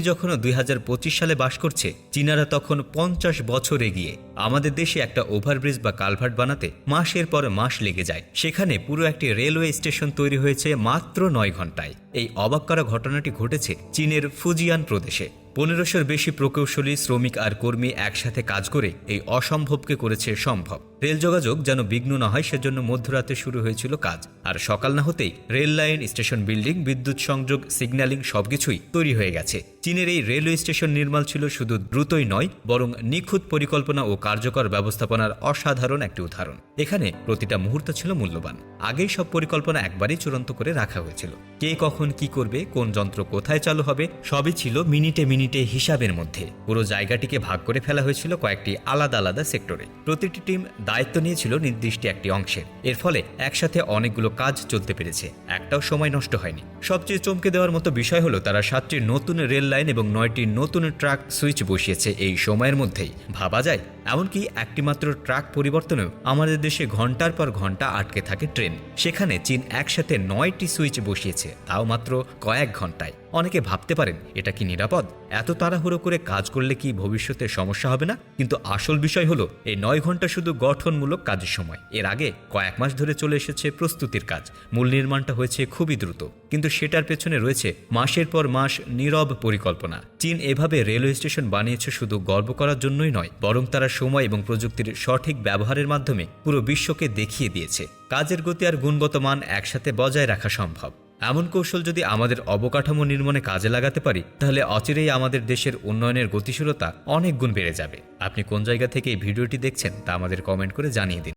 যখন 2025 সালে বাস করছে, চীনারা তখন 50 বছর এগিয়ে। আমাদের দেশে একটা ওভারব্রিজ বা কালভার্ট বানাতে মাসের পর মাস লেগে যায়, সেখানে পুরো একটি রেলওয়ে স্টেশন তৈরি হয়েছে মাত্র 9 ঘন্টায়। এই অবাক করা ঘটনাটি ঘটেছে চীনের ফুজিয়ান প্রদেশে। 1500-র বেশি প্রকৌশলী, শ্রমিক আর কর্মী একসাথে কাজ করে এই অসম্ভবকে করেছে সম্ভব। রেল যোগাযোগ যেন বিঘ্ন না হয় সেজন্য মধ্যরাতে শুরু হয়েছিল কাজ, আর সকাল না হতেই রেল লাইন, স্টেশন বিল্ডিং, বিদ্যুৎ সংযোগ, সিগন্যালিং সবকিছুই তৈরি হয়ে গেছে। চীনের এই রেলওয়ে স্টেশন নির্মাণ ছিল শুধু দ্রুতই নয়, বরং নিখুঁত পরিকল্পনা ও কার্যকর ব্যবস্থাপনার অসাধারণ একটি উদাহরণ। এখানে প্রতিটা মুহূর্ত ছিল মূল্যবান। আগেই সব পরিকল্পনা একবারই চূড়ান্ত করে রাখা হয়েছিল। কে কখন কি করবে, কোন যন্ত্র কোথায় চালু হবে, সবই ছিল মিনিটে মিনিটে হিসাবের মধ্যে। পুরো জায়গাটিকে ভাগ করে ফেলা হয়েছিল কয়েকটি আলাদা আলাদা সেক্টরে। প্রতিটি টিম দায়িত্ব নিয়েছিল নির্দিষ্ট একটি অংশের। এর ফলে একসাথে অনেকগুলো কাজ চলতে পেরেছে, একটাও সময় নষ্ট হয়নি। সবচেয়ে চমকে দেওয়ার মতো বিষয় হলো তারা 7টি নতুন রেল লাইন এবং 9টি নতুন ট্রাক সুইচ বসিয়েছে এই সময়ের মধ্যেই। ভাবা যায়, এমনকি একটি মাত্র ট্রাক পরিবর্তনেও আমাদের দেশে ঘন্টার পর ঘন্টা আটকে থাকে ট্রেন। সেখানে চীন একসাথে 9টি সুইচ বসিয়েছে, তাও মাত্র কয়েক ঘন্টায়। অনেকে ভাবতে পারেন এটা কি নিরাপদ? এত তাড়াহুড়ো করে কাজ করলে কি ভবিষ্যতে সমস্যা হবে না? কিন্তু আসল বিষয় হলো এই 9 ঘন্টা শুধু গঠনমূলক কাজের সময়। এর আগে কয়েক মাস ধরে চলে এসেছে প্রস্তুতির কাজ। মূল নির্মাণটা হয়েছে খুবই দ্রুত, কিন্তু সেটার পেছনে রয়েছে মাসের পর মাস নীরব পরিকল্পনা। চীন এভাবে রেলওয়ে স্টেশন বানিয়েছে শুধু গর্ব করার জন্যই নয়, বরং তারা সময় এবং প্রযুক্তির সঠিক ব্যবহারের মাধ্যমে পুরো বিশ্বকে দেখিয়ে দিয়েছে কাজের গতি আর গুণগত মান একসাথে বজায় রাখা সম্ভব। এমন কৌশল যদি আমাদের অবকাঠামো নির্মাণে কাজে লাগাতে পারি, তাহলে অচিরেই আমাদের দেশের উন্নয়নের গতিশীলতা অনেক গুণ বেড়ে যাবে। আপনি কোন জায়গা থেকে এই ভিডিওটি দেখছেন তা আমাদের কমেন্ট করে জানিয়ে দিন।